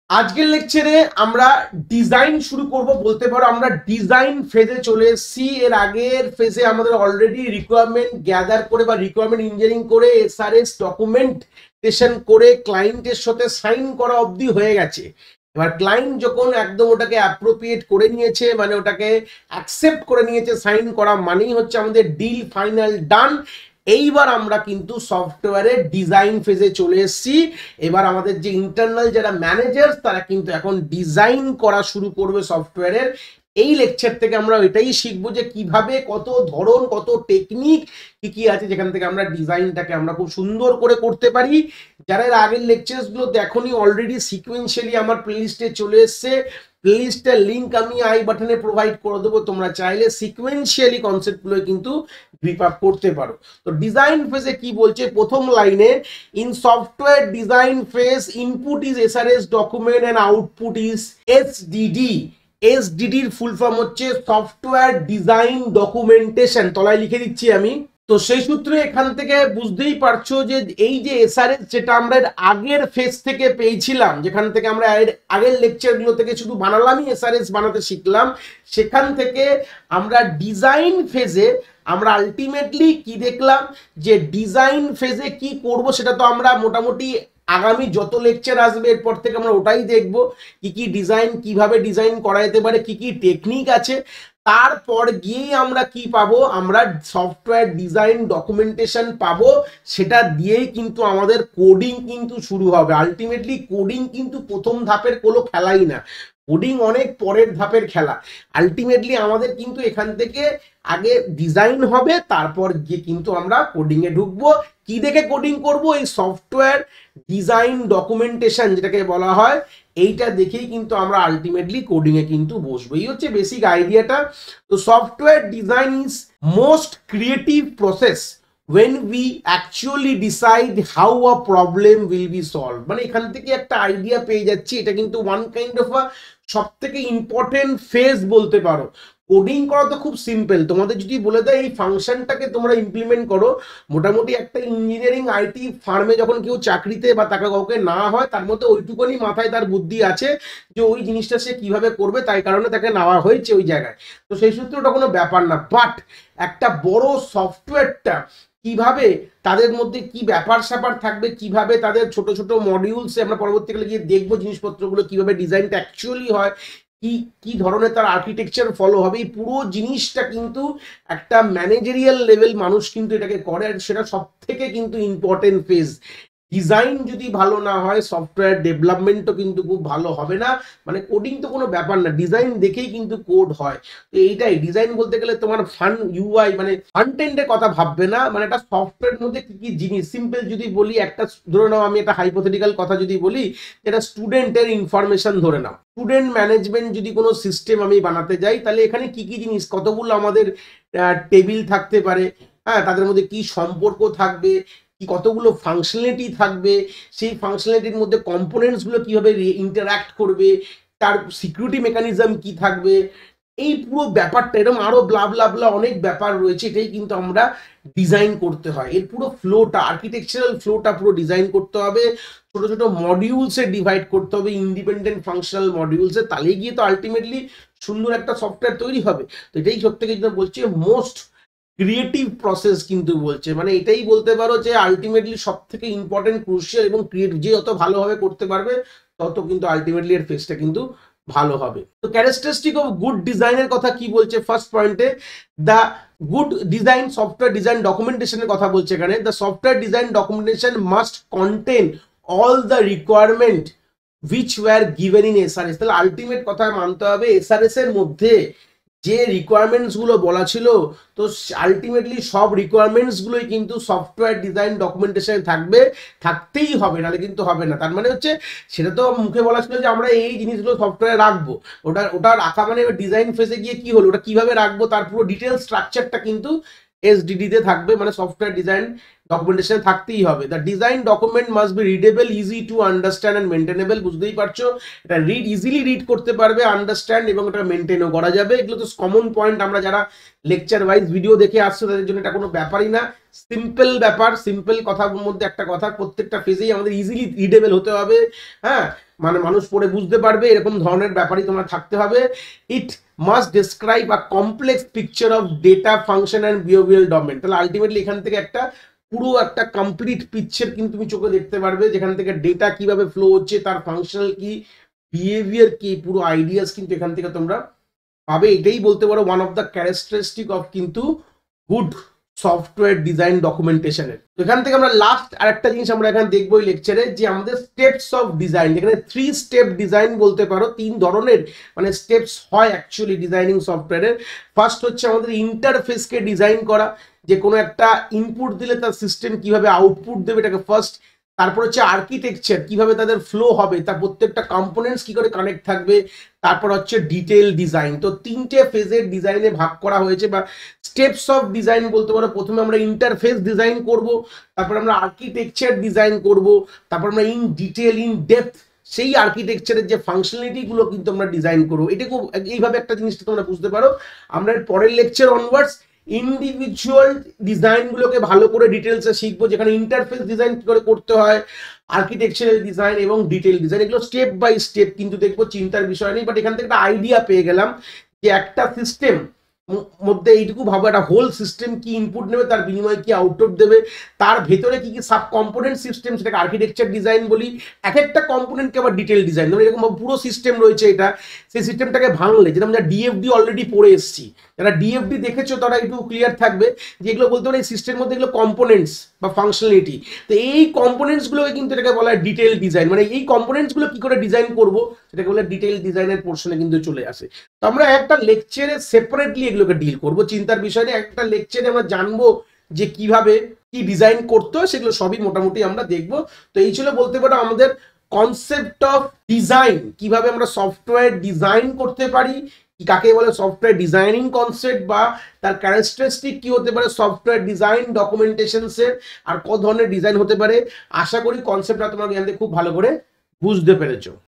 আজকের লেকচারে আমরা ডিজাইন শুরু করব বলতে পারো। আমরা ডিজাইন ফেজে চলে এসেছি। এর আগের ফেজে আমাদের অলরেডি রিকোয়ারমেন্ট গ্যাদার করে বা রিকোয়ারমেন্ট ইঞ্জিনিয়ারিং করে এসআরএস ডকুমেন্টেশন করে ক্লায়েন্টের সাথে সাইন করা অবধি হয়ে গেছে। এবার ক্লায়েন্ট যখন একদম ওটাকে অ্যাপ্রোপ্রিয়েট করে নিয়েছে, মানে ওটাকে অ্যাকসেপ্ট করে নিয়েছে, সাইন করা মানেই হচ্ছে আমাদের ডিল ফাইনাল ডান। এইবার আমরা কিন্তু সফটওয়্যারের ডিজাইন ফেজে চলে এসেছি। এবার আমাদের যে ইন্টারনাল যারা ম্যানেজার তারা কিন্তু এখন ডিজাইন করা শুরু করবে সফটওয়্যারের। এই লেকচার থেকে আমরা এটাই শিখবো যে কিভাবে কত ধরন কত টেকনিক কি কি আছে যেখান থেকে আমরা ডিজাইনটাকে আমরা খুব সুন্দর করে করতে পারি। যারা এর আগের লেকচারস গুলো দেখোনি অলরেডি সিকোয়েন্সিয়ালি আমার প্লেলিস্টে চলে এসছে। প্লেলিস্টের লিঙ্ক আমি আই বাটনে প্রোভাইড করে দেবো, তোমরা চাইলে সিকোয়েন্সিয়ালি কনসেপ্টগুলো কিন্তু গ্রিপ আপ করতে পারো। তো ডিজাইন ফেজে কি বলছে প্রথম লাইনে, in software design phase input is SRS document and output is SDD. এসডিডির ফুল ফর্ম হচ্ছে সফটওয়্যার ডিজাইন ডকুমেন্টেশন, তলায় লিখে দিচ্ছি আমি। তো সেই সূত্রে এখান থেকে বুঝতেই পারছো যে এই যে এসআরএস যেটা আমরা আগের ফেজ থেকে পেয়েছিলাম, যেখান থেকে আমরা আগের লেকচারগুলো থেকে শুধু বানালামই এসআরএস বানাতে শিখলাম, সেখান থেকে আমরা ডিজাইন ফেজে আমরা আলটিমেটলি কি দেখলাম যে ডিজাইন ফেজে কি করব সেটা তো আমরা মোটামুটি আগামী যত লেকচার আসবে এরপর থেকে আমরা ওটাই দেখবো, কি কি ডিজাইন কিভাবে ডিজাইন করা যেতে পারে, কি কি টেকনিক আছে। তারপর গিয়েই আমরা কি পাবো, আমরা সফটওয়্যার ডিজাইন ডকুমেন্টেশন পাবো। সেটা দিয়েই কিন্তু আমাদের কোডিং কিন্তু শুরু হবে। আলটিমেটলি কোডিং কিন্তু প্রথম ধাপের কোনো খেলাই না, কোডিং অনেক পরের ধাপের খেলা। আলটিমেটলি আমাদের কিন্তু এখান থেকে আগে ডিজাইন হবে, তারপর গিয়ে কিন্তু আমরা কোডিং এ ঢুকবো। কি দেখে কোডিং করব, এই সফটওয়্যার ডিজাইন ডকুমেন্টেশন যেটাকে বলা হয়, এইটা দেখেই কিন্তু আমরা আলটিমেটলি কোডিং এ কিন্তু বসবো। এই হচ্ছে বেসিক আইডিয়াটা। তো software design is most creative process when we actually decide how a problem will be solved। মানে এখান থেকে একটা আইডিয়া পেয়ে যাচ্ছি, এটা কিন্তু ওয়ান কাইন্ড অফ আ সব থেকে ইম্পর্টেন্ট ফেজ বলতে পারো। কোডিং করা তো খুব সিম্পল, তোমাদের যদি বলে দেয় এই ফাংশনটাকে তোমরা ইমপ্লিমেন্ট করো, মোটামুটি একটা ইঞ্জিনিয়ারিং আইটি ফার্মে যখন কেউ চাকরিতে বা তাকে কাউকে না হয়, তার মধ্যে ওইটুকুনি মাথায় তার বুদ্ধি আছে যে ওই জিনিসটা সে কিভাবে করবে, তাই কারণে তাকে নেওয়া হয়েছে ওই জায়গায়। তো সেই সূত্রে ওটা কোনো ব্যাপার না। বাট একটা বড় সফটওয়্যারটা কিভাবে তাদের মধ্যে কি ব্যাপার স্যাপার থাকবে, কিভাবে তাদের ছোট ছোট মডিউলসে আমরা পরবর্তীকালে গিয়ে দেখবো জিনিসপত্রগুলো কিভাবে ডিজাইনটা অ্যাকচুয়ালি হয়, কি কি ধরনের তার আর্কিটেকচার ফলো হবে, এই পুরো জিনিসটা কিন্তু একটা ম্যানেজারিয়াল লেভেল মানুষ কিন্তু এটাকে করে। আর সেটা সব থেকে কিন্তু ইম্পর্টেন্ট ফেজ। ডিজাইন যদি ভালো না হয় সফটওয়্যার ডেভেলপমেন্টও কিন্তু খুব ভালো হবে না। মানে কোডিং তো কোনো ব্যাপার না, ডিজাইন দেখেই কিন্তু কোড হয়। তো এইটাই ডিজাইন বলতে গেলে তোমার ফান ইউআই মানে ফ্রন্ট এন্ডের কথা ভাববে না, মানে একটা সফটওয়্যারের মধ্যে কি কি জিনিস, সিম্পল যদি বলি একটা ধরে নাও, আমি একটা হাইপোথেটিক্যাল কথা যদি বলি, এটা স্টুডেন্টের ইনফরমেশন ধরে নাও, স্টুডেন্ট ম্যানেজমেন্ট যদি কোনো সিস্টেম আমি বানাতে যাই, তাহলে এখানে কি কি জিনিস, কতগুলো আমাদের টেবিল থাকতে পারে, হ্যাঁ, তাদের মধ্যে কি সম্পর্ক থাকবে, কি কতগুলো ফাংশনালিটি থাকবে, সেই ফাংশনালিটির মধ্যে কম্পোনেন্টসগুলো কিভাবে ইন্টারঅ্যাক্ট করবে, তার সিকিউরিটি মেকানিজম কি থাকবে, এই পুরো ব্যাপারটা এরকম আরো ব্লা ব্লা ব্লা অনেক ব্যাপার রয়েছে। এটাই কিন্তু আমরা ডিজাইন করতে হয়। এর পুরো ফ্লোটা, আর্কিটেকচারাল ফ্লোটা পুরো ডিজাইন করতে হবে, ছোট ছোট মডিউলসে ডিভাইড করতে হবে, ইন্ডিপেন্ডেন্ট ফাংশনাল মডিউলসে, তাহলে গিয়ে তো আলটিমেটলি সুন্দর একটা সফটওয়্যার তৈরি হবে। তো এটাই সব থেকে যেটা বলছে মোস্ট ক্রিয়েটিভ প্রসেস কিন্তু বলছে, মানে এটাই বলতে পারো যে আলটিমেটলি সব থেকে ইম্পর্টেন্ট ক্রুশিয়াল এবং ক্রিয়েটিভ, যে যত ভালোভাবে করতে পারবে তত কিন্তু আলটিমেটলি এর ফেসটা কিন্তু ভালো হবে। তো ক্যারেক্টারিস্টিক অফ গুড ডিজাইনের কথা কি বলছে ফার্স্ট পয়েন্টে, the good design software design ডকুমেন্টেশনের কথা বলছে এখানে। The software design documentation must contain all the requirement which were given in SRS। তাহলে আলটিমেট কথা মানতে হবে এসআরএস এর মধ্যে যে রিকোয়ারমেন্টস গুলো বলা ছিল, তো আলটিমেটলি সব রিকোয়ারমেন্টস গুলোই কিন্তু সফটওয়্যার ডিজাইন ডকুমেন্টেশনে থাকবে, থাকতেই হবে, নাহলে কিন্তু হবে না। তার মানে হচ্ছে সেটা তো মুখে বলা ছিল যে আমরা এই জিনিসগুলো সফটওয়্যারে রাখবো, ওটা রাখা মানে ডিজাইন ফেজে গিয়ে কি হলো, ওটা কিভাবে রাখবো তার পুরো ডিটেল স্ট্রাকচারটা কিন্তু এসডিডি তে থাকবে, মানে সফটওয়্যার ডিজাইন ডকুমেন্টেশন থাকতেই হবে। The design document must be readable, easy to understand and maintainable. বুঝতেই পারছো, এটা ইজিলি রিড করতে পারবে, আন্ডারস্ট্যান্ড এবং এটা মেনটেনও করা যাবে। এগুলো তো কমন পয়েন্ট, আমরা যারা লেকচার ওয়াইজ ভিডিও দেখে আসছো তাদের জন্য এটা কোনো ব্যাপারই না, সিম্পল ব্যাপার। সিম্পল কথার মধ্যে একটা কথা, প্রত্যেকটা ফেজেই আমাদের ইজিলি রিডেবল হতে হবে, হ্যাঁ। মানে মানুষ পড়ে বুঝতে পারবে এরকম ধরনের ব্যাপারই তোমার থাকতে হবে। It must describe a complex picture of data function and behavioural domain. তাহলে আলটিমেটলি এখান থেকে একটা পুরো একটা কমপ্লিট পিকচার কিন্তু তুমি চোখে দেখতে পারবে, যেখান থেকে ডেটা কিভাবে ফ্লো হচ্ছে, তার ফাংশনাল কি, বিহেভিয়ার কি, পুরো আইডিয়াস কিন্তু এখান থেকে তোমরা পাবে। এটাই বলতে পারো one of the characteristic of কিন্তু গুড সফটওয়্যার ডিজাইন ডকুমেন্টেশনের। তো এখান থেকে আমরা লাস্ট আরেকটা জিনিস আমরা এখানে দেখবো এই লেকচারে, যে আমাদের স্টেপস অফ ডিজাইন, এখানে 3 স্টেপ ডিজাইন বলতে পারো, 3 ধরনের মানে স্টেপস হয় অ্যাকচুয়ালি ডিজাইনিং সফটওয়্যারের। ফার্স্ট হচ্ছে আমাদের ইন্টারফেসকে ডিজাইন করা, যে কোনো একটা ইনপুট দিলে তার সিস্টেম কিভাবে আউটপুট দেবে এটাকে ফার্স্ট। তারপর হচ্ছে আর্কিটেকচার, কিভাবে তাদের ফ্লো হবে, তার প্রত্যেকটা কম্পোনেন্টস কি করে কানেক্ট থাকবে। তারপর হচ্ছে ডিটেল ডিজাইন। তো 3টে ফেজের ডিজাইনে ভাগ করা হয়েছে বা স্টেপস অফ ডিজাইন বলতে পারো। প্রথমে আমরা ইন্টারফেস ডিজাইন করব, তারপর আমরা আর্কিটেকচার ডিজাইন করব, তারপর আমরা ইন ডিটেল ইন ডেপথ সেই আর্কিটেকচারের যে ফাংশনালিটি গুলো কিন্তু আমরা ডিজাইন করবো। এটা খুব এইভাবে একটা জিনিসটা তোমরা বুঝতে পারো। আমরা পরের লেকচার অনওয়ার্ডস ইন্ডিভিজুয়াল ডিজাইন গুলোকে ভালো করে ডিটেলসে শিখবো, যেখানে ইন্টারফেস ডিজাইন কি করে করতে হয়, আর্কিটেকচারাল ডিজাইন এবং ডিটেল ডিজাইন, এগুলো স্টেপ বাই স্টেপ কিন্তু দেখবো, চিন্তার বিষয় নেই। বাট এখান থেকে একটা আইডিয়া পেয়ে গেলাম যে একটা সিস্টেম মধ্যে এইটুকু ভাবো, একটা হোল সিস্টেম কি ইনপুট নেবে, তার বিনিময়ে কি আউটপুট দেবে, তার ভেতরে কি কি সাব কম্পোনেন্ট সিস্টেম, সেটাকে আর্কিটেকচার ডিজাইন বলি। এক একটা কম্পোনেন্টকে আবার ডিটেল ডিজাইন, ধরো এরকম পুরো সিস্টেম রয়েছে এটা, সেই সিস্টেমটাকে ভাঙলে, যেটা আমরা ডিএফডি অলরেডি পড়ে এসেছি, যারা ডিএফডি দেখেছো তারা একটু ক্লিয়ার থাকবে যে এগুলো বলতে পারে এই সিস্টেমের মধ্যে এগুলো কম্পোনেন্টস বা ফাংশনালিটি। তো এই কম্পোনেন্টস গুলোকে কিন্তু এটাকে বলা হয় ডিটেল ডিজাইন, মানে এই কম্পোনেন্টস গুলো কি করে ডিজাইন করবো সেটাকে বলে ডিটেল ডিজাইনের পোর্শনে কিন্তু চলে আসে। তো আমরা একটা লেকচারে সেপারেটলি এগুলোকে ডিল করবো, চিন্তার বিষয় নিয়ে একটা লেকচারে আমরা জানবো যে কিভাবে কি ডিজাইন করতে হয়, সেগুলো সবই মোটামুটি আমরা দেখবো। তো এই ছিল বলতে পারো আমাদের কনসেপ্ট অফ ডিজাইন, কিভাবে আমরা সফটওয়্যার ডিজাইন করতে পারি, কাকে বলে সফটওয়্যার ডিজাইনিং কনসেপ্ট, বা তার ক্যারেক্টারিস্টিক কি হতে পারে সফটওয়্যার ডিজাইন ডকুমেন্টেশনসের, আর কত ধরনের ডিজাইন হতে পারে। আশা করি কনসেপ্টটা তোমরা এখান থেকে খুব ভালো করে বুঝতে পেরেছো।